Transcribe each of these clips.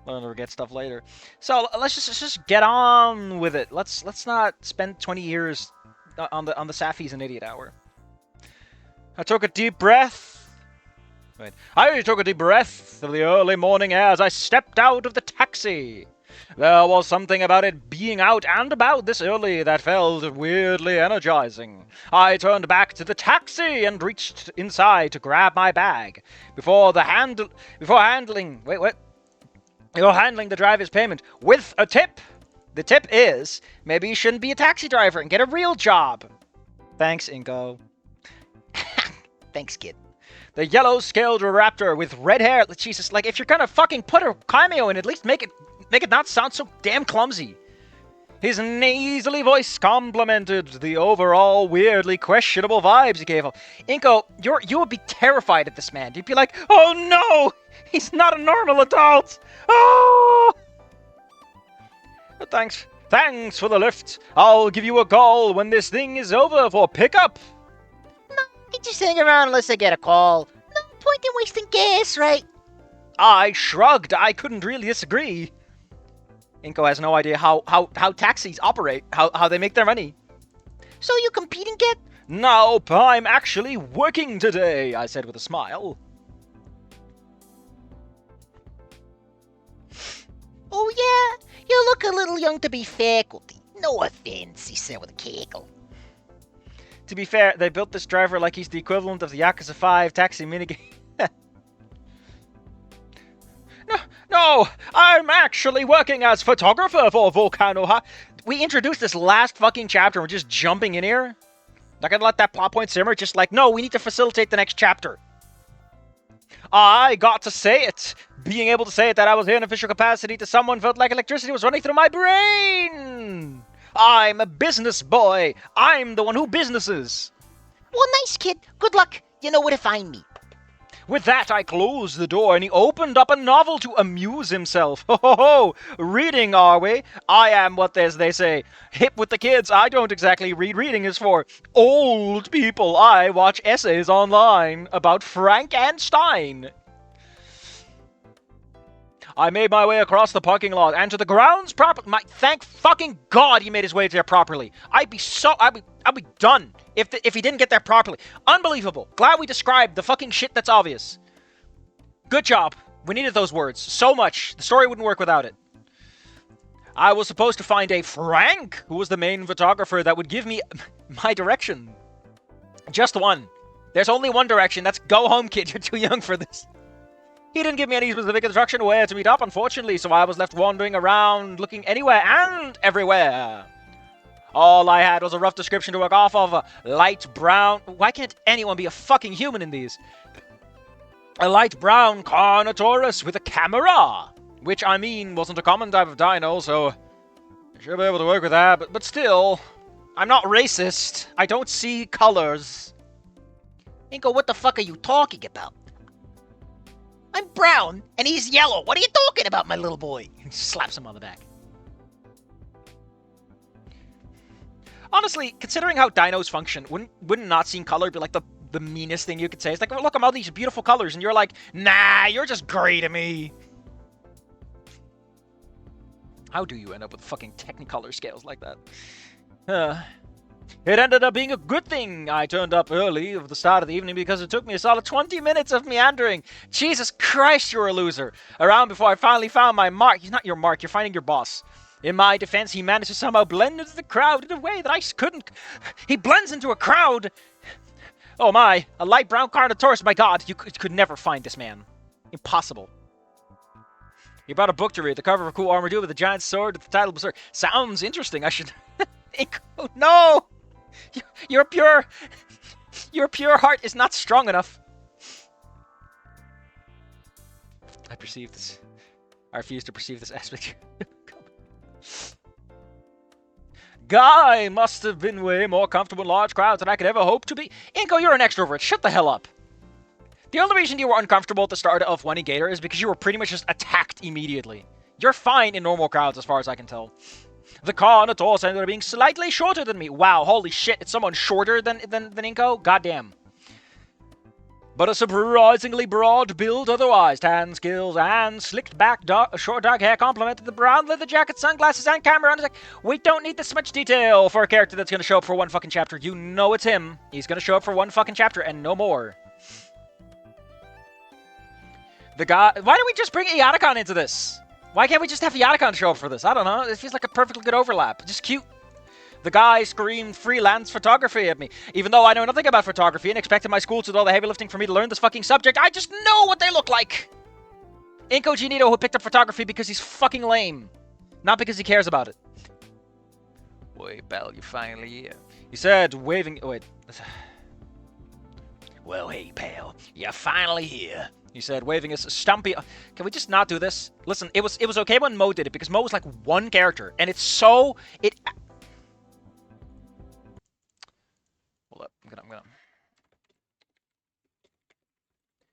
I'll forget stuff later. So let's just get on with it. Let's not spend 20 years on the Safi's an idiot hour. I took a deep breath. Wait. I took a deep breath of the early morning air as I stepped out of the taxi. There was something about it being out and about this early that felt weirdly energizing. I turned back to the taxi and reached inside to grab my bag. Before handling the driver's payment with a tip. The tip is, maybe you shouldn't be a taxi driver and get a real job. Thanks, Inko. Thanks, kid. The yellow-scaled raptor with red hair. Jesus, like, if you're gonna fucking put a cameo in, at least make it not sound so damn clumsy. His nasally voice complemented the overall weirdly questionable vibes he gave off. Inko, you would be terrified of this man. You'd be like, oh no! He's not a normal adult! Oh! But thanks for the lift. I'll give you a call when this thing is over for pickup. No, I just hang around unless I get a call. No point in wasting gas, right? I shrugged. I couldn't really disagree. Inko has no idea how taxis operate, how they make their money. So you competing, kid? Nope, I'm actually working today, I said with a smile. Oh yeah? You look a little young to be faculty. No offense, he said with a cackle. To be fair, they built this driver like he's the equivalent of the Yakuza 5 taxi minigame. No, I'm actually working as photographer for Volcano High. We introduced this last fucking chapter, we're just jumping in here. Not gonna let that plot point simmer, just like, no, we need to facilitate the next chapter. I got to say it. Being able to say it that I was here in official capacity to someone felt like electricity was running through my brain. I'm a business boy. I'm the one who businesses. Well, nice, kid. Good luck. You know where to find me. With that, I closed the door, and he opened up a novel to amuse himself. Ho ho ho! Reading, are we? I am what they say, hip with the kids. I don't exactly read. Reading is for old people. I watch essays online about Frankenstein. I made my way across the parking lot and to the grounds proper. Thank fucking God he made his way there properly. I'd be done if he didn't get there properly. Unbelievable. Glad we described the fucking shit that's obvious. Good job. We needed those words so much. The story wouldn't work without it. I was supposed to find a Frank, who was the main photographer that would give me my direction. Just one. There's only one direction. That's go home, kid. You're too young for this. He didn't give me any specific instruction where to meet up, unfortunately, so I was left wandering around, looking anywhere and everywhere. All I had was a rough description to work off of. A light brown... Why can't anyone be a fucking human in these? A light brown Carnotaurus with a camera. Which, I mean, wasn't a common type of dino, so... I should be able to work with that, but still... I'm not racist. I don't see colors. Inko, what the fuck are you talking about? I'm brown, and he's yellow. What are you talking about, my little boy? Slaps him on the back. Honestly, considering how dinos function, wouldn't not seeing color be like the meanest thing you could say? It's like, oh, look, I'm all these beautiful colors, and you're like, nah, you're just gray to me. How do you end up with fucking Technicolor scales like that? It ended up being a good thing I turned up early at the start of the evening because it took me a solid 20 minutes of meandering. Jesus Christ, you're a loser. Around before I finally found my mark. He's not your mark, you're finding your boss. In my defense, he managed to somehow blend into the crowd in a way that I couldn't. He blends into a crowd. Oh my, a light brown Carnotaurus, my god, you could never find this man. Impossible. He brought a book to read, the cover of a cool armor dude with a giant sword with the title Berserk. Sounds interesting, I should... No! Your pure heart is not strong enough. I refuse to perceive this aspect. Guy must have been way more comfortable in large crowds than I could ever hope to be. Inko, you're an extrovert. Shut the hell up. The only reason you were uncomfortable at the start of Wani Gator is because you were pretty much just attacked immediately. You're fine in normal crowds as far as I can tell. The Carnotaurus ended up being slightly shorter than me. Wow, holy shit, it's someone shorter than Inko? Goddamn. but a surprisingly broad build otherwise. Tan skills and slicked back short dark hair complemented the brown leather jacket, sunglasses, and camera on his neck. We don't need this much detail for a character that's going to show up for one fucking chapter. You know it's him. He's going to show up for one fucking chapter and no more. The guy... Why don't we just bring Iadakon into this? Why can't we just have Iadakon show up for this? I don't know. It feels like a perfectly good overlap. Just cute. The guy screamed freelance photography at me. Even though I know nothing about photography and expected my school to do all the heavy lifting for me to learn this fucking subject, I just know what they look like! Inko Ginito, who picked up photography because he's fucking lame. Not because he cares about it. Wait, pal, you're finally here. He said, waving... Oh, wait. Well, hey, pal, you're finally here. He said, waving his stumpy... Can we just not do this? Listen, it was okay when Mo did it, because Mo was like one character, and it's so... Hold up, I'm gonna...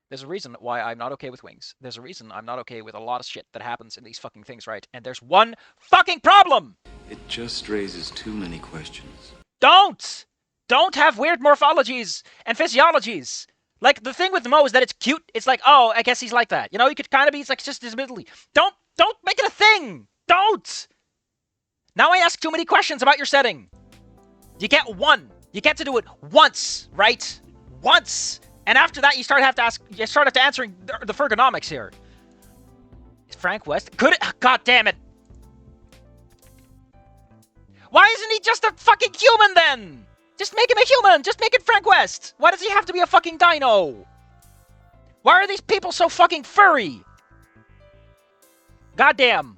There's a reason why I'm not okay with wings. There's a reason I'm not okay with a lot of shit that happens in these fucking things, right? And there's one fucking problem! It just raises too many questions. Don't have weird morphologies and physiologies! Like, the thing with Mo is that it's cute. It's like, oh, I guess he's like that. You know, he could kind of be, it's like, just admittedly. Don't make it a thing! Don't! Now I ask too many questions about your setting. You get one. You get to do it once, right? Once! And after that, you start to answering the ergonomics here. Is Frank West? Could it? God damn it! Why isn't he just a fucking human then? Just make him a human! Just make it Frank West! Why does he have to be a fucking dino? Why are these people so fucking furry? Goddamn.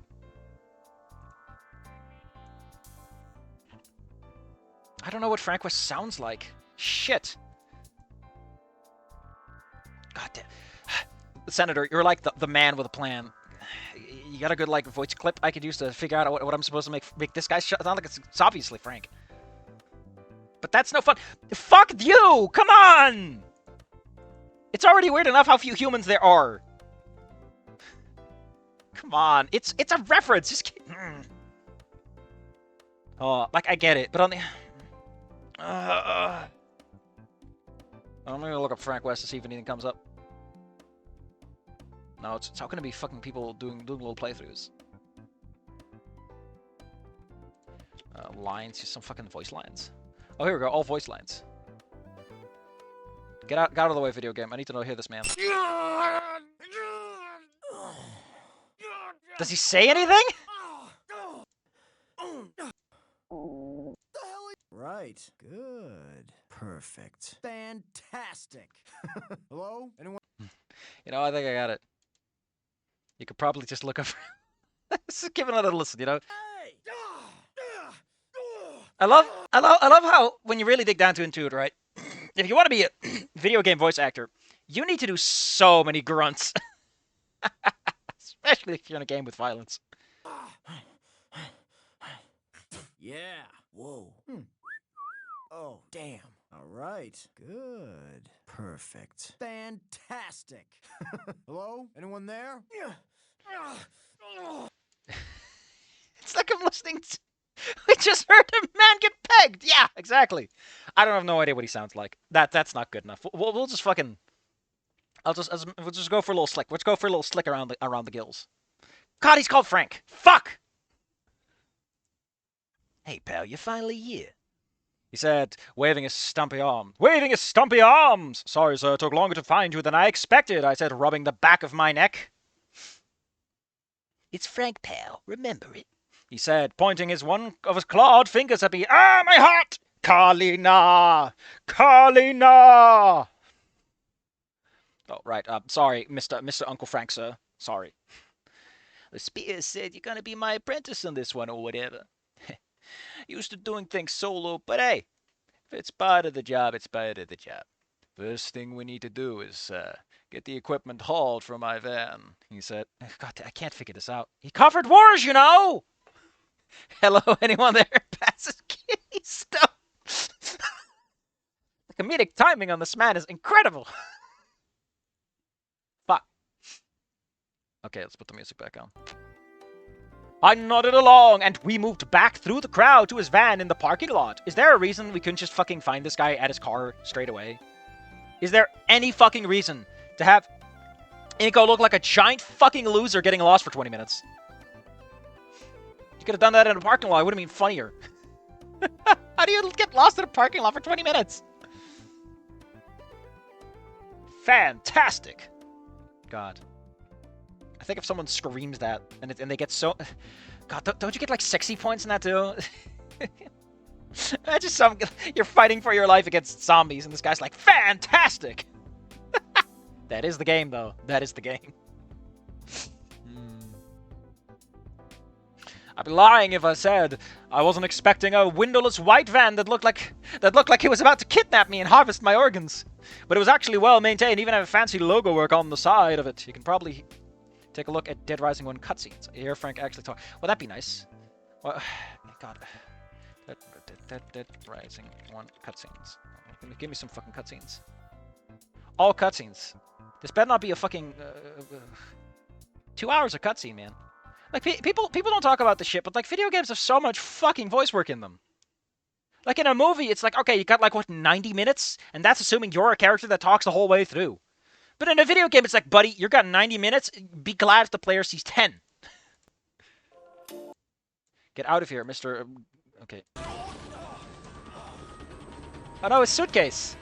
I don't know what Frank West sounds like. Shit. Goddamn. Senator, you're like the man with a plan. You got a good, like, voice clip I could use to figure out what I'm supposed to make this guy sound like? It's obviously Frank. But that's no fun. Fuck you! Come on! It's already weird enough how few humans there are. Come on. It's a reference. Just Oh, like, I get it, but on the... I'm gonna look up Frank West to see if anything comes up. No, it's how can it be fucking people doing little playthroughs? Lines, just some fucking voice lines. Oh, here we go, all voice lines. Get out of the way, video game. I need to hear this man. Does he say anything? Right. Good. Perfect. Fantastic. Hello? Anyone? You know, I think I got it. You could probably just look up. Just give it a listen, you know. Hey! I love how when you really dig down into it, right? If you want to be a video game voice actor, you need to do so many grunts. Especially if you're in a game with violence. Yeah. Whoa. Oh, damn. All right. Good. Perfect. Fantastic. Hello? Anyone there? It's like I'm listening to... We just heard a man get pegged! Yeah, exactly. I don't have no idea what he sounds like. That's not good enough. We'll just fucking... we'll just go for a little slick. Let's go for a little slick around the gills. God, he's called Frank. Fuck! Hey, pal, you're finally here. He said, waving his stumpy arm. Waving his stumpy arms! Sorry, sir, it took longer to find you than I expected, I said, rubbing the back of my neck. It's Frank, pal. Remember it. He said, pointing one of his clawed fingers at me. Ah, my heart! Kalina! Kalina! Oh, right. Sorry, Mr. Uncle Frank, sir. Sorry. The Spears said you're gonna be my apprentice on this one or whatever. Used to doing things solo, but hey, if it's part of the job, it's part of the job. First thing we need to do is get the equipment hauled from my van, he said. God, I can't figure this out. He covered wars, you know! Hello, anyone there? Passes kitty stuff. The comedic timing on this man is incredible. Fuck. Okay, let's put the music back on. I nodded along, and we moved back through the crowd to his van in the parking lot. Is there a reason we couldn't just fucking find this guy at his car straight away? Is there any fucking reason to have Inko look like a giant fucking loser getting lost for 20 minutes? You could have done that in a parking lot. It would have been funnier. How do you get lost in a parking lot for 20 minutes? Fantastic. God. I think if someone screams that and they get so... God, don't you get like sexy points in that too? Imagine you're fighting for your life against zombies and this guy's like, fantastic! That is the game though. That is the game. I'd be lying if I said I wasn't expecting a windowless white van that looked like he was about to kidnap me and harvest my organs. But it was actually well maintained, even had a fancy logo work on the side of it. You can probably take a look at Dead Rising 1 cutscenes. I hear Frank actually talk. Well, that'd be nice. Well, God. Dead Rising 1 cutscenes. Give me some fucking cutscenes. All cutscenes. This better not be a fucking 2 hours of cutscene, man. Like, people don't talk about this shit, but, like, video games have so much fucking voice work in them. Like, in a movie, it's like, okay, you got, like, what, 90 minutes? And that's assuming you're a character that talks the whole way through. But in a video game, it's like, buddy, you got 90 minutes? Be glad if the player sees 10. Get out of here, Mr. Okay. Oh, no, his suitcase.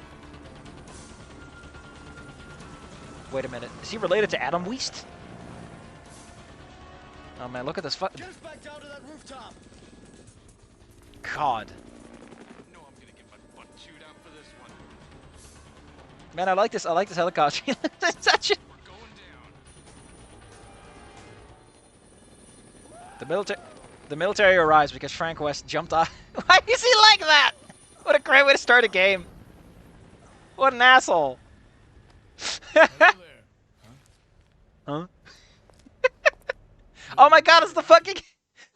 Wait a minute. Is he related to Adam Weist? Oh man, look at this fuck. Get us back down to that rooftop. God. No, I'm gonna get my butt chewed out for this one. Man, I like this helicopter. It's such a... We're going down. The military arrives because Frank West jumped off. Why is he like that? What a great way to start a game. What an asshole. Huh? Oh my god, it's the fucking...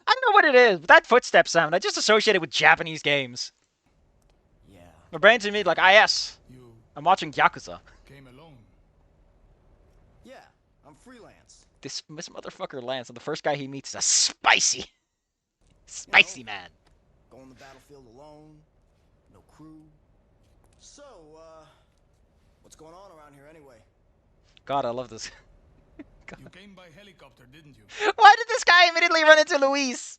I don't know what it is, but that footstep sound, I just associate it with Japanese games. Yeah. My brain's in me like, yes, You I'm watching Yakuza. came alone. Yeah, I'm freelance. This motherfucker Lance, and the first guy he meets is a spicy man. Go on the battlefield alone. No crew. So, what's going on around here anyway? God, I love this. You came by helicopter, didn't you? Why did this guy immediately run into Luis?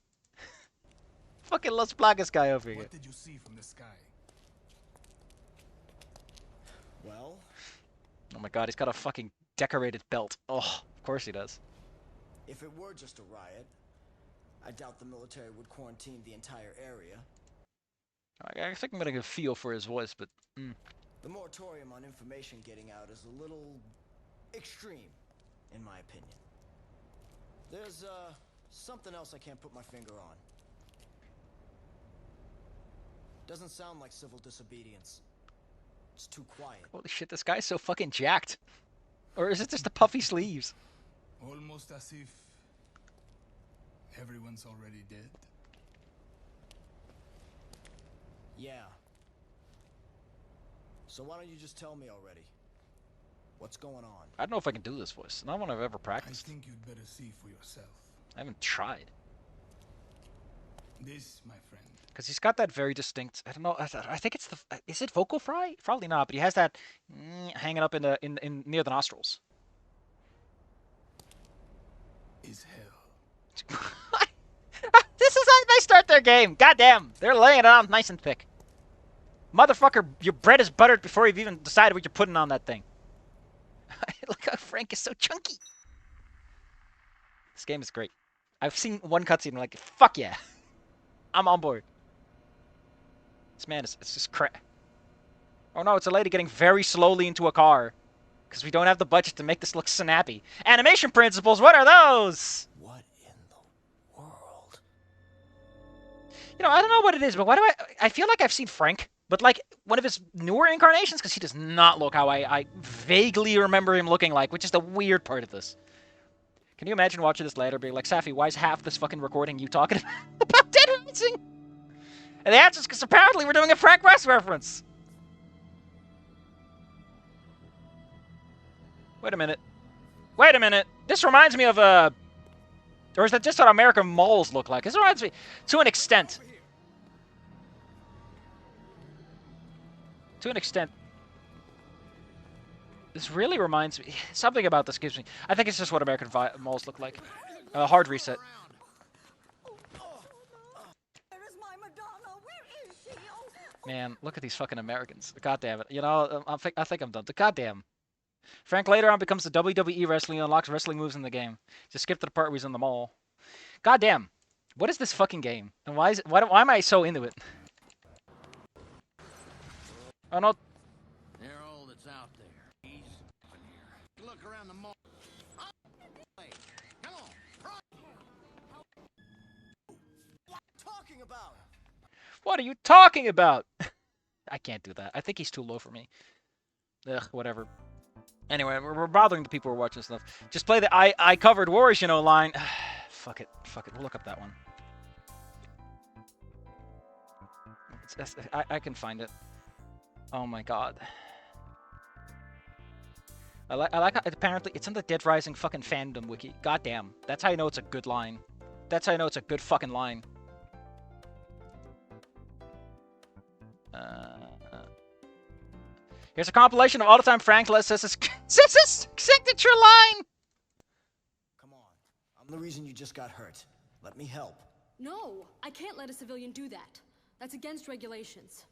Fucking Los Plagas guy over here. What did you see from the sky? Well, Oh my god, he's got a fucking decorated belt. Oh, of course he does. if it were just a riot, I doubt the military would quarantine the entire area. I think I'm getting a feel for his voice, but... The moratorium on information getting out is a little extreme, in my opinion. There's, something else I can't put my finger on. Doesn't sound like civil disobedience. It's too quiet. Holy shit, this guy's so fucking jacked. Or is it just the puffy sleeves? Almost as if everyone's already dead. Yeah. So why don't you just tell me already? What's going on? I don't know if I can do this voice. Not one I've ever I practiced. think you'd better see for yourself. I haven't tried. This, my friend, Because he's got that very distinct... I don't know. I think it's the... Is it vocal fry? Probably not, but he has that hanging up in near the nostrils. is hell. This is how they start their game. Goddamn. They're laying it on nice and thick. Motherfucker, your bread is buttered before you've even decided what you're putting on that thing. Look how Frank is so chunky. This game is great. I've seen one cutscene and I'm like, fuck yeah. I'm on board. This man is... It's just crap. Oh no, it's a lady getting very slowly into a car. Because we don't have the budget to make this look snappy. Animation principles, what are those? What in the world? You know, I don't know what it is, but why do I feel like I've seen Frank, but like one of his newer incarnations, because he does not look how I vaguely remember him looking like, which is the weird part of this. Can you imagine watching this later being like, Safi, why is half this fucking recording you talking about Dead Rising? And the answer is because apparently we're doing a Frank West reference. Wait a minute. Wait a minute. This reminds me of or is that just what American malls look like? This reminds me, to an extent. To an extent. This really reminds me... Something about this gives me... I think it's just what American malls look like. Hard reset. Man, look at these fucking Americans. God damn it. You know, I think I'm done. God damn. Frank later on becomes the WWE wrestling and unlocks wrestling moves in the game. Just skip to the part where he's in the mall. God damn. What is this fucking game? And why am I so into it? Oh no. They're all that's out there. He's in here. Look around the mall. Come on. What talking about? What are you talking about? I can't do that. I think he's too low for me. Ugh, whatever. Anyway, we're bothering the people who are watching stuff. Just play the I covered wars, you know, line. Fuck it. Fuck it. We'll look up that one. I can find it. Oh my god. I like how apparently it's in the Dead Rising fucking fandom wiki. God damn. That's how you know it's a good line. That's how you know it's a good fucking line. Here's a compilation of all the time Frank says his signature line. Come on. I'm the reason you just got hurt. Let me help. No, I can't let a civilian do that. That's against regulations.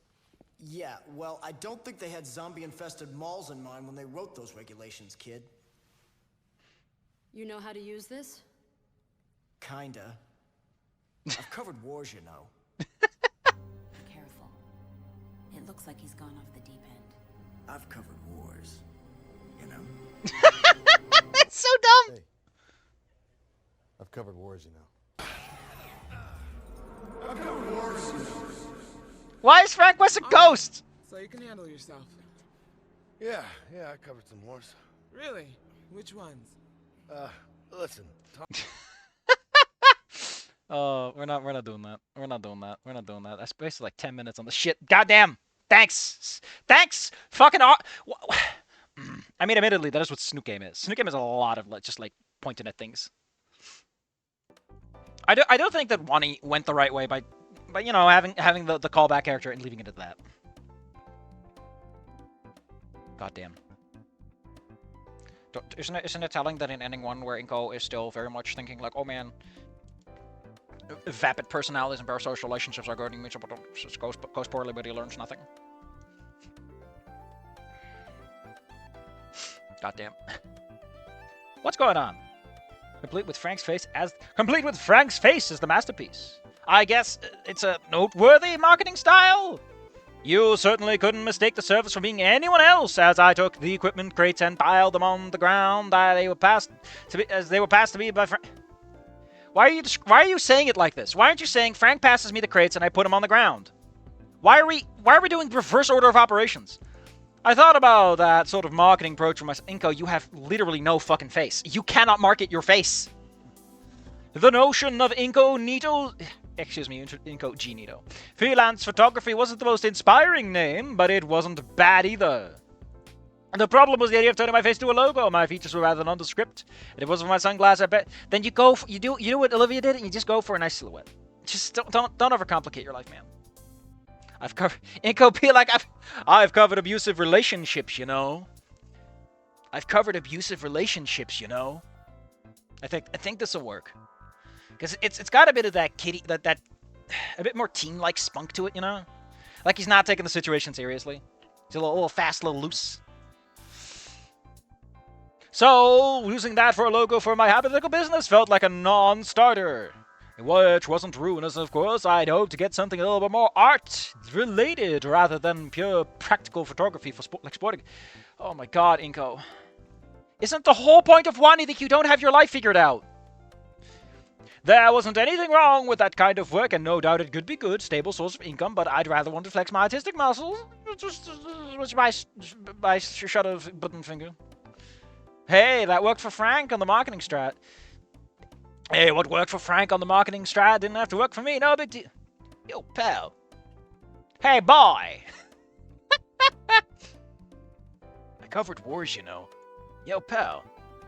Yeah, well, I don't think they had zombie-infested malls in mind when they wrote those regulations, kid. You know how to use this? Kinda. I've covered wars, you know. Careful. It looks like he's gone off the deep end. I've covered wars, you know. It's so dumb. Hey, I've covered wars, you know. I've got wars. Why is Frank West a ghost? So you can handle yourself. Yeah, I covered some wars. Really? Which ones? Listen. Oh, we're not doing that. We're not doing that. That's basically like 10 minutes on the shit. Goddamn. Thanks. Fucking. I mean, admittedly, that is what Snoot game is. Snoot game is a lot of just like pointing at things. I don't think that Wani went the right way by you know having the callback character and leaving it at that. Goddamn. Isn't it telling that in ending one where Inko is still very much thinking like, oh man, vapid personalities and parasocial relationships are going mutual, but it goes poorly, but he learns nothing. Goddamn. What's going on? Complete with Frank's face as the masterpiece. I guess it's a noteworthy marketing style. You certainly couldn't mistake the service for being anyone else, as I took the equipment crates and piled them on the ground. They were passed to me by Frank. Why are you saying it like this? Why aren't you saying Frank passes me the crates and I put them on the ground? Why are we doing reverse order of operations? I thought about that sort of marketing approach for myself. Inko, you have literally no fucking face. You cannot market your face. The notion of incognito freelance photography wasn't the most inspiring name, but it wasn't bad either. And the problem was the idea of turning my face to a logo. My features were rather nondescript, and it wasn't for my sunglasses. I bet. Then you do what Olivia did, and you just go for a nice silhouette. Just don't overcomplicate your life, man. I've covered Inko be like I've covered abusive relationships, you know. I've covered abusive relationships, you know. I think this will work. Because it's got a bit of that kitty, that a bit more teen-like spunk to it, you know? Like he's not taking the situation seriously. He's a little fast, a little loose. So, using that for a logo for my hypothetical business felt like a non-starter. Which wasn't ruinous, of course. I'd hoped to get something a little bit more art-related rather than pure practical photography for sporting. Oh my god, Inko. Isn't the whole point of Wani that you don't have your life figured out? There wasn't anything wrong with that kind of work, and no doubt it could be good, stable source of income, but I'd rather want to flex my artistic muscles. Which my shutter button finger. Hey, that worked for Frank on the marketing strat. Hey, what worked for Frank on the marketing strat didn't have to work for me, no big deal. Yo, pal. Hey, boy. I covered wars, you know. Yo, pal.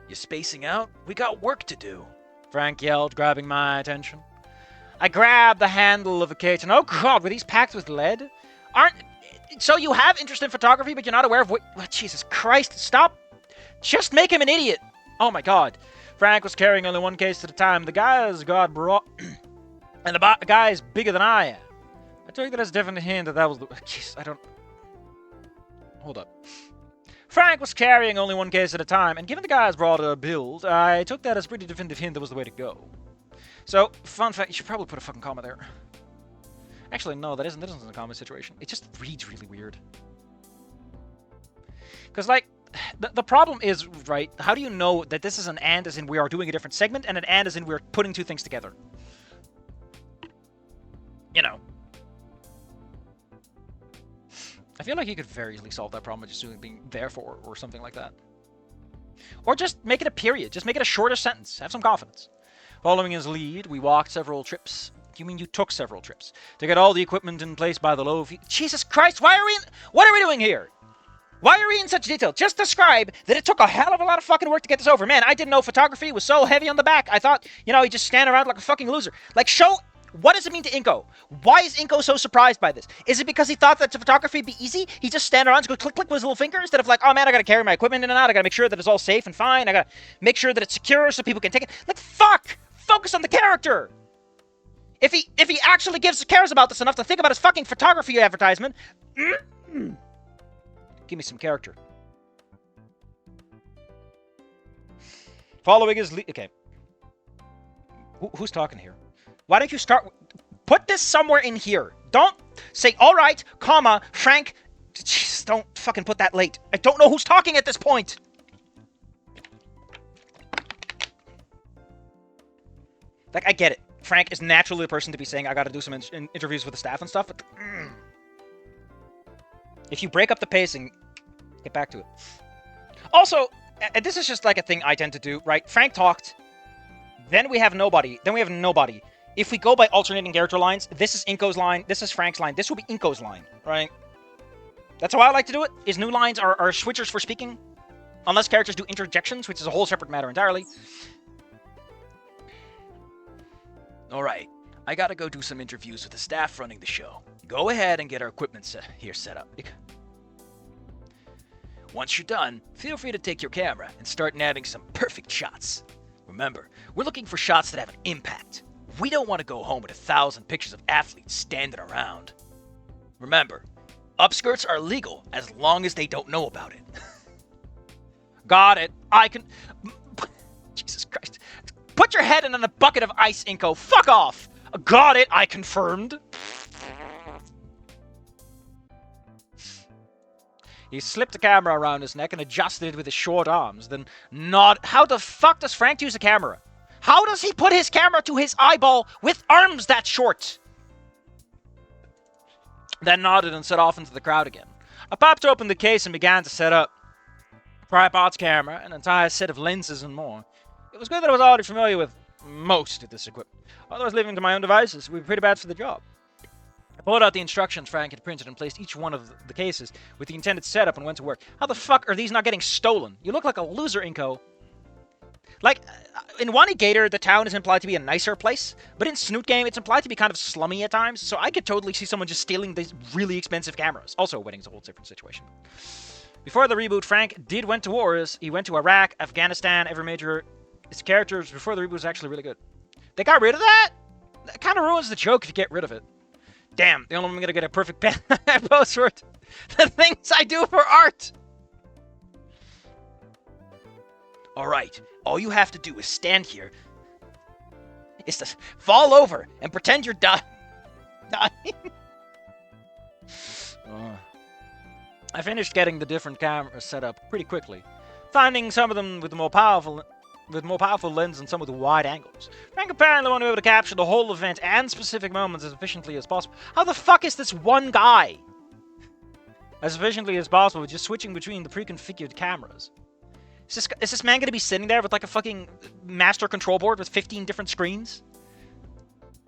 You spacing out? We got work to do. Frank yelled, grabbing my attention. I grabbed the handle of a cage, and oh god, were these packed with lead? So you have interest in photography, but you're not aware of what... Jesus Christ, stop Just make him an idiot. Oh my god. Frank was carrying only one case at a time. The guys God brought... and the guy is bigger than I am. I took that as a definite hint that that was the... Jeez, I don't... Hold up. Frank was carrying only one case at a time, and given the guy's broader build, I took that as a pretty definitive hint that was the way to go. So, fun fact, you should probably put a fucking comma there. Actually, no, that isn't a comma situation. It just reads really weird. Because, like, the problem is, right, how do you know that this is an and as in we are doing a different segment, and an and as in we're putting two things together? You know. I feel like you could very easily solve that problem by just doing being therefore or something like that. Or just make it a period. Just make it a shorter sentence. Have some confidence. Following his lead, we walked several trips. You mean you took several trips? To get all the equipment in place by the low fee. Jesus Christ, why are we... What are we doing here? Why are we in such detail? Just describe that it took a hell of a lot of fucking work to get this over. Man, I didn't know photography was so heavy on the back. I thought, you know, you just stand around like a fucking loser. Like, show... What does it mean to Inko? Why is Inko so surprised by this? Is it because he thought that photography would be easy? He just stand around and go click, click with his little finger instead of like, oh man, I gotta carry my equipment in and out. I gotta make sure that it's all safe and fine. I gotta make sure that it's secure so people can take it. Like, fuck! Focus on the character! If he actually cares about this enough to think about his fucking photography advertisement, give me some character. Following his lead. Okay. Who's talking here? Why don't you start... Put this somewhere in here. Don't say, all right, comma, Frank... Jeez, don't fucking put that late. I don't know who's talking at this point. Like, I get it. Frank is naturally the person to be saying, I gotta do some interviews with the staff and stuff, but... If you break up the pacing, get back to it. Also, and this is just like a thing I tend to do, right? Frank talked, then we have nobody, then we have nobody. If we go by alternating character lines, this is Inko's line, this is Frank's line, this will be Inko's line, right? That's how I like to do it. Is new lines are switchers for speaking. Unless characters do interjections, which is a whole separate matter entirely. Alright, I gotta go do some interviews with the staff running the show. Go ahead and get our equipment set up. Once you're done, feel free to take your camera and start nabbing some perfect shots. Remember, we're looking for shots that have an impact. We don't want to go home with 1,000 pictures of athletes standing around. Remember, upskirts are legal as long as they don't know about it. Got it. I can... Jesus Christ. Put your head in a bucket of ice, Inko. Fuck off. Got it. I confirmed. He slipped the camera around his neck and adjusted it with his short arms, then nodded. How the fuck does Frank use a camera? How does he put his camera to his eyeball with arms that short? Then nodded and set off into the crowd again. I popped open the case and began to set up tripod's camera, an entire set of lenses and more. It was good that I was already familiar with most of this equipment. Otherwise, leaving to my own devices would be pretty bad for the job. I pulled out the instructions Frank had printed and placed each one of the cases with the intended setup and went to work. How the fuck are these not getting stolen? You look like a loser, Inko. Like, in Wani Gator, the town is implied to be a nicer place, but in Snoot game, it's implied to be kind of slummy at times, so I could totally see someone just stealing these really expensive cameras. Also, a wedding's a whole different situation. Before the reboot, Frank went to wars. He went to Iraq, Afghanistan, every major... His characters before the reboot was actually really good. They got rid of that? That kind of ruins the joke if you get rid of it. Damn, the only one I'm going to get a perfect post for it. The things I do for art! Alright, all you have to do is stand here, is to fall over and pretend you're dying. I finished getting the different cameras set up pretty quickly, finding some of them with more powerful lens and some with wide angles. Frank apparently wanted to be able to capture the whole event and specific moments as efficiently as possible. How the fuck is this one guy? As efficiently as possible with just switching between the pre-configured cameras. Is this man going to be sitting there with like a fucking master control board with 15 different screens?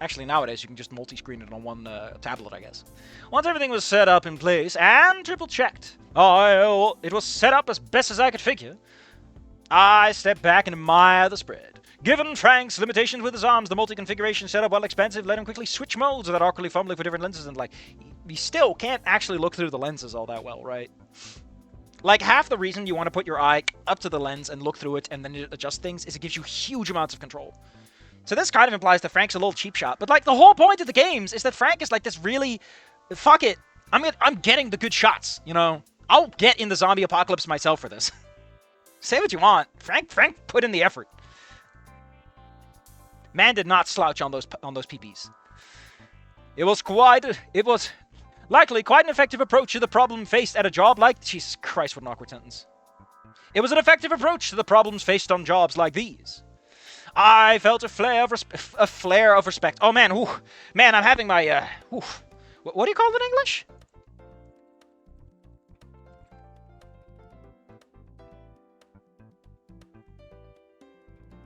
Actually, nowadays you can just multi-screen it on one tablet, I guess. Once everything was set up in place and triple-checked, it was set up as best as I could figure, I stepped back and admired the spread. Given Frank's limitations with his arms, the multi-configuration setup, while expensive, let him quickly switch modes without awkwardly fumbling for different lenses, and like, he still can't actually look through the lenses all that well, right? Like, half the reason you want to put your eye up to the lens and look through it and then adjust things is it gives you huge amounts of control. So this kind of implies that Frank's a little cheap shot. But, like, the whole point of the games is that Frank is, like, this really... Fuck it. I'm getting the good shots, you know? I'll get in the zombie apocalypse myself for this. Say what you want. Frank put in the effort. Man did not slouch on those PPs. It was likely quite an effective approach to the problem faced at a job like... Jesus Christ, what an awkward sentence. It was an effective approach to the problems faced on jobs like these. I felt a flare of respect. Oh, man. Ooh. Man, I'm having my... What do you call it in English?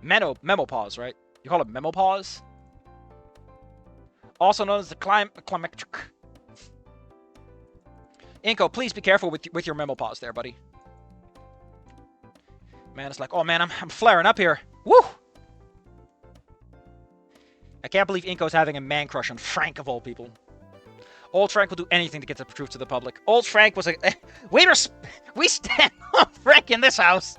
Memopause, right? You call it memopause? Also known as the climactic. Inko, please be careful with your memopause there, buddy. Man, it's like, oh man, I'm flaring up here. Woo! I can't believe Inko's having a man crush on Frank of all people. Old Frank will do anything to get the truth to the public. Old Frank was a... We stand on Frank in this house.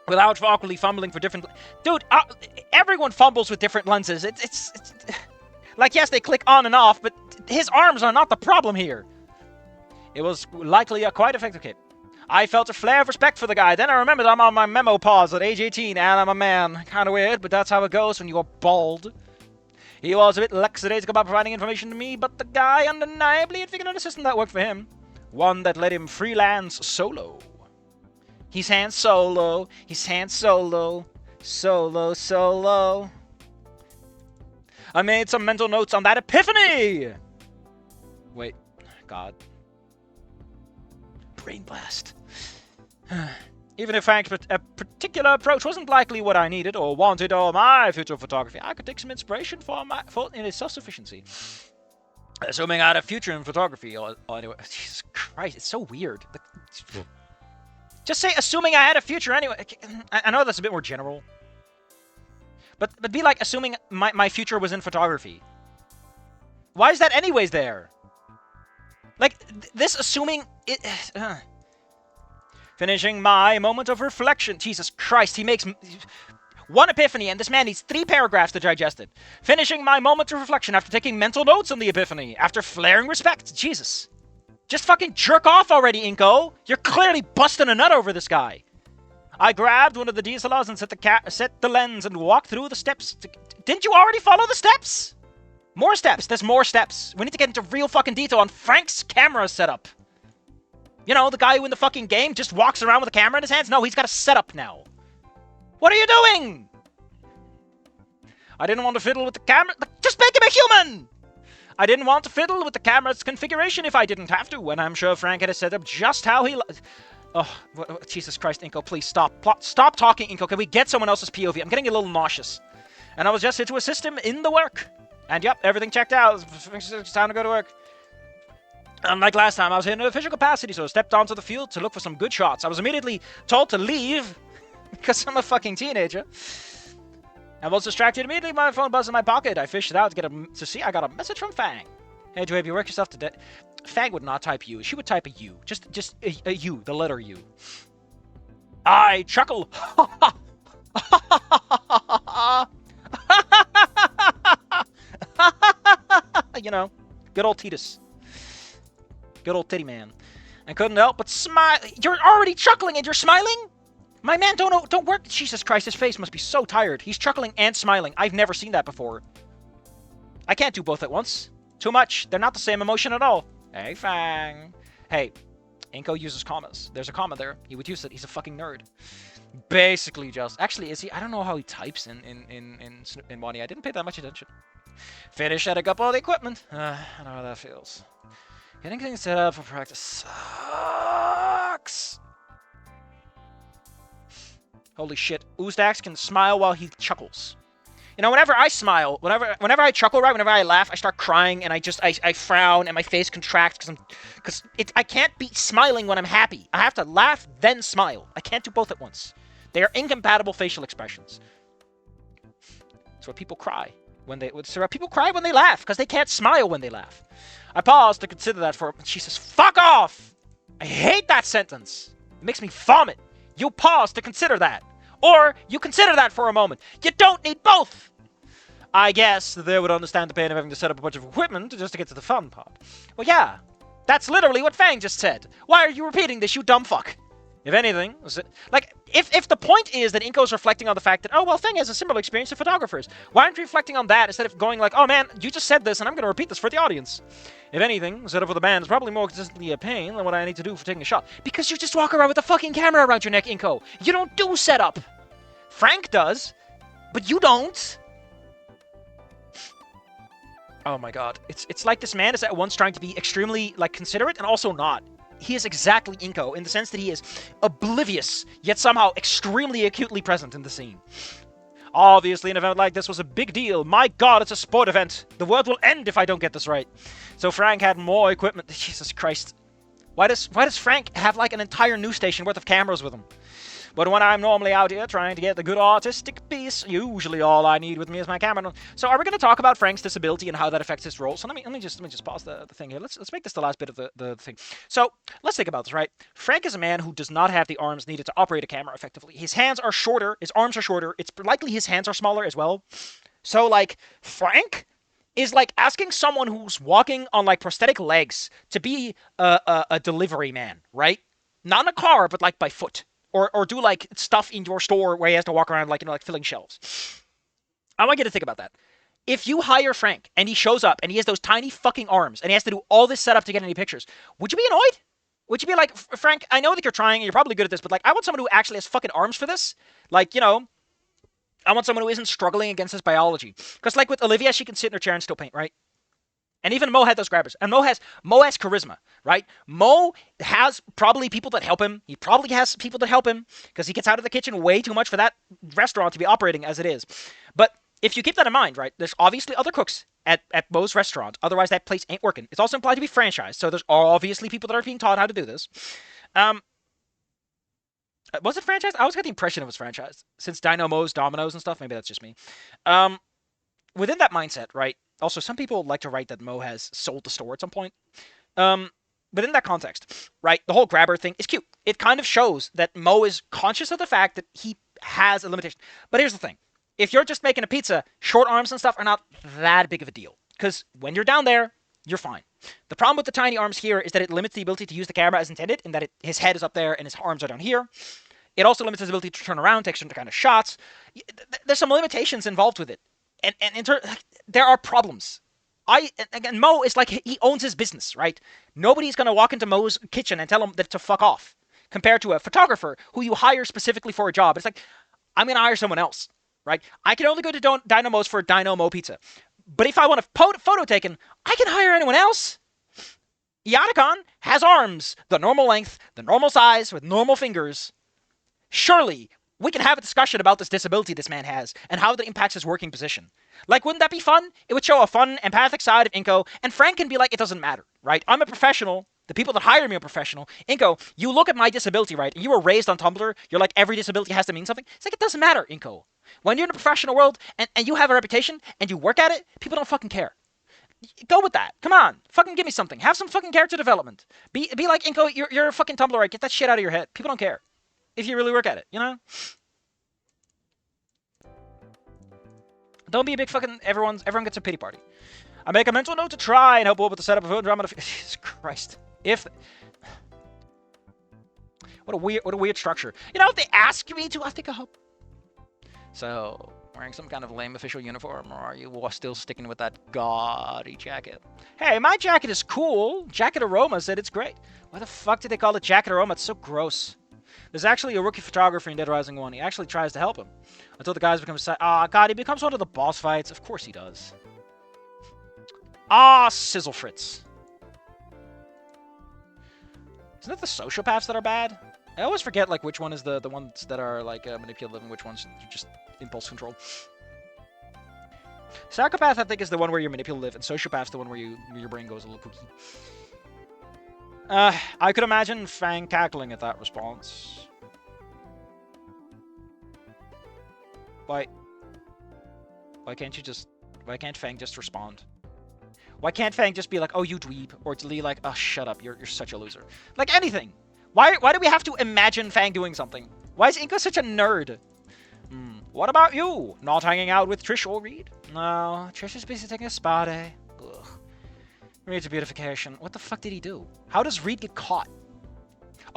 Without awkwardly fumbling for different... Dude, everyone fumbles with different lenses. It's... Like, yes, they click on and off, but his arms are not the problem here. It was likely a quite effective kit. I felt a flare of respect for the guy. Then I remembered I'm on my memo pause at age 18 and I'm a man. Kinda weird, but that's how it goes when you go bald. He was a bit lackadaisical about providing information to me, but the guy undeniably had figured out a system that worked for him. One that let him freelance solo. He's Han Solo. He's Han Solo. Solo. I made some mental notes on that epiphany! Wait. God. Brain blast. Even if Frank's particular approach wasn't likely what I needed or wanted or my future photography, I could take some inspiration in its self-sufficiency. Assuming I had a future in photography, or anyway, Jesus Christ, it's so weird. Just say, assuming I had a future anyway. I know that's a bit more general. But be like, assuming my future was in photography. Why is that anyways there? Like, this assuming it... Finishing my moment of reflection. Jesus Christ, he makes... One epiphany, and this man needs 3 paragraphs to digest it. Finishing my moment of reflection after taking mental notes on the epiphany. After flaring respect. Jesus. Just fucking jerk off already, Inko. You're clearly busting a nut over this guy. I grabbed one of the DSLRs and set the lens and walked through the steps. Didn't you already follow the steps? More steps. There's more steps. We need to get into real fucking detail on Frank's camera setup. You know, the guy who in the fucking game just walks around with a camera in his hands? No, he's got a setup now. What are you doing? I didn't want to fiddle with the camera. Just make him a human! I didn't want to fiddle with the camera's configuration if I didn't have to, and I'm sure Frank had it set up just how he... Oh, Jesus Christ, Inko, please stop. Stop talking, Inko. Can we get someone else's POV? I'm getting a little nauseous. And I was just here to assist him in the work. And yep, everything checked out. It's time to go to work. Unlike last time, I was here in an official capacity, so I stepped onto the field to look for some good shots. I was immediately told to leave because I'm a fucking teenager. I was distracted immediately by my phone buzzed in my pocket. I fished it out to see I got a message from Fang. Hey, Dwayne, you work yourself to death. Fang would not type U. She would type a U. Just a U, the letter U. I chuckle. You know, good old Titus. Good old titty man. I couldn't help but smile. You're already chuckling and you're smiling? My man don't work. Jesus Christ, his face must be so tired. He's chuckling and smiling. I've never seen that before. I can't do both at once. Too much. They're not the same emotion at all. Hey, Fang. Hey, Inko uses commas. There's a comma there. He would use it. He's a fucking nerd. Basically just... Actually, is he? I don't know how he types in Wani. I didn't pay that much attention. Finish setting up all the equipment. I know how that feels. Getting things set up for practice sucks. Holy shit. Oozdax can smile while he chuckles. You know, whenever I smile, whenever I chuckle, right, whenever I laugh, I start crying and I frown and my face contracts because I can't be smiling when I'm happy. I have to laugh, then smile. I can't do both at once. They are incompatible facial expressions. That's why people cry. when they... People cry when they laugh, because they can't smile when they laugh. I pause to consider that for... She says, fuck off! I hate that sentence. It makes me vomit. You pause to consider that. Or, you consider that for a moment. You don't need both! I guess they would understand the pain of having to set up a bunch of equipment just to get to the fun part. Well, yeah. That's literally what Fang just said. Why are you repeating this, you dumb fuck? If anything, like, if the point is that Inko's reflecting on the fact that, oh, well, Fang has a similar experience to photographers, why aren't you reflecting on that instead of going like, oh, man, you just said this and I'm going to repeat this for the audience? If anything, setup for the band is probably more consistently a pain than what I need to do for taking a shot. Because you just walk around with a fucking camera around your neck, Inko. You don't do setup. Frank does, but you don't. Oh my god. It's like this man is at once trying to be extremely, like, considerate and also not. He is exactly Inko, in the sense that he is oblivious, yet somehow extremely acutely present in the scene. Obviously, an event like this was a big deal. My god, it's a sport event. The world will end if I don't get this right. So Frank had more equipment. Jesus Christ. Why does Frank have, like, an entire news station worth of cameras with him? But when I'm normally out here trying to get the good artistic piece, usually all I need with me is my camera. So are we going to talk about Frank's disability and how that affects his role? So let me just pause the thing here. Let's make this the last bit of the thing. So let's think about this, right? Frank is a man who does not have the arms needed to operate a camera effectively. His hands are shorter. His arms are shorter. It's likely his hands are smaller as well. So, like, Frank is like asking someone who's walking on, like, prosthetic legs to be a delivery man, right? Not in a car, but, like, by foot. Or do, like, stuff in your store where he has to walk around, like, you know, like, filling shelves. I want you to think about that. If you hire Frank, and he shows up, and he has those tiny fucking arms, and he has to do all this setup to get any pictures, would you be annoyed? Would you be like, Frank, I know that you're trying, and you're probably good at this, but, like, I want someone who actually has fucking arms for this. Like, you know, I want someone who isn't struggling against his biology. Because, like, with Olivia, she can sit in her chair and still paint, right? And even Mo had those grabbers. And Mo has charisma, right? Mo has probably people that help him. He probably has people that help him because he gets out of the kitchen way too much for that restaurant to be operating as it is. But if you keep that in mind, right, there's obviously other cooks at Mo's restaurant. Otherwise, that place ain't working. It's also implied to be franchised. So there's obviously people that are being taught how to do this. Was it franchised? I always got the impression it was franchised. Since Dino Mo's Domino's and stuff, maybe that's just me. Within that mindset, right? Also, some people like to write that Mo has sold the store at some point. But in that context, right, the whole grabber thing is cute. It kind of shows that Mo is conscious of the fact that he has a limitation. But here's the thing. If you're just making a pizza, short arms and stuff are not that big of a deal. Because when you're down there, you're fine. The problem with the tiny arms here is that it limits the ability to use the camera as intended, in that his head is up there and his arms are down here. It also limits his ability to turn around, take certain kind of shots. There's some limitations involved with it. And there are problems. Again, Mo is like, he owns his business, right? Nobody's going to walk into Mo's kitchen and tell him that to fuck off. Compared to a photographer who you hire specifically for a job. It's like, I'm going to hire someone else, right? I can only go to Dino Mo's for Dino Mo Pizza. But if I want a photo taken, I can hire anyone else. Yatakon has arms, the normal length, the normal size, with normal fingers. Surely, we can have a discussion about this disability this man has, and how that impacts his working position. Like, wouldn't that be fun? It would show a fun, empathic side of Inko, and Frank can be like, it doesn't matter, right? I'm a professional. The people that hire me are professional. Inko, you look at my disability, right? And you were raised on Tumblr. You're like, every disability has to mean something. It's like, it doesn't matter, Inko. When you're in a professional world, and you have a reputation, and you work at it, people don't fucking care. Go with that. Come on. Fucking give me something. Have some fucking character development. Be like, Inko, you're a fucking Tumblrite. Get that shit out of your head. People don't care. If you really work at it, you know? Don't be a big fucking everyone gets a pity party. I make a mental note to try and help with the setup of drama. Jesus Christ. What a weird structure. You know, if they ask me to, I think I'll help. So, wearing some kind of lame official uniform, or are you still sticking with that gaudy jacket? Hey, my jacket is cool. Jacket Aroma said it's great. Why the fuck did they call it Jacket Aroma? It's so gross. There's actually a rookie photographer in Dead Rising 1. He actually tries to help him. Until the guys become... God, he becomes one of the boss fights. Of course he does. Sizzle Fritz. Isn't it the sociopaths that are bad? I always forget, like, which one is the ones that are, like, manipulative and which ones are just impulse control. Psychopath, I think, is the one where you're manipulative, and sociopath's the one where your brain goes a little kooky. I could imagine Fang cackling at that response. Why can't you just Why can't Fang just respond? Why can't Fang just be like, oh, you dweeb? Or to Lee like, oh, shut up, you're such a loser. Like, anything. Why do we have to imagine Fang doing something? Why is Inca such a nerd? What about you? Not hanging out with Trish or Reed? No, Trish is busy taking a spa day. Ugh. Reed's a beautification. What the fuck did he do? How does Reed get caught?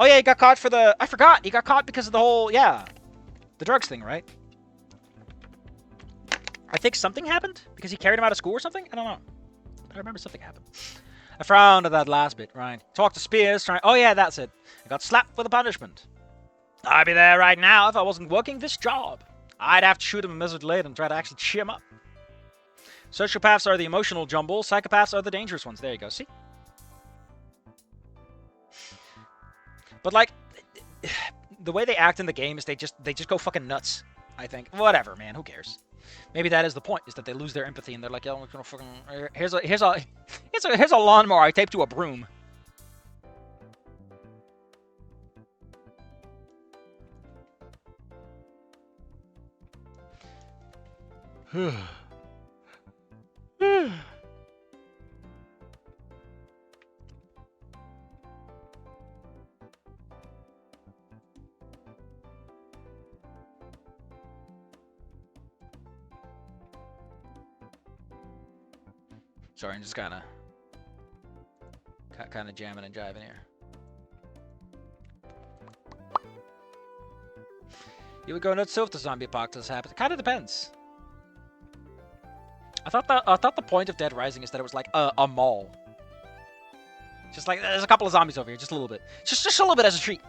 Oh yeah, he got caught for the... I forgot. He got caught because of the whole... Yeah. The drugs thing, right? I think something happened because he carried him out of school or something? I don't know. I remember something happened. I frowned at that last bit, right? Talked to Spears, trying... Oh yeah, that's it. I got slapped for the punishment. I'd be there right now if I wasn't working this job. I'd have to shoot him a minute late and try to actually cheer him up. Sociopaths are the emotional jumble. Psychopaths are the dangerous ones. There you go. See? But like, the way they act in the game is they just go fucking nuts. I think. Whatever, man. Who cares? Maybe that is the point. Is that they lose their empathy and they're like, yeah, I'm gonna fucking here's a lawnmower I taped to a broom. Sorry, I'm just kind of jamming and jiving here. You would go nuts if the zombie apocalypse happened. It kind of depends. I thought the point of Dead Rising is that it was like a mall. Just like there's a couple of zombies over here, just a little bit, just a little bit as a treat.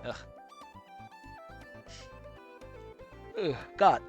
Ugh. Ugh, God.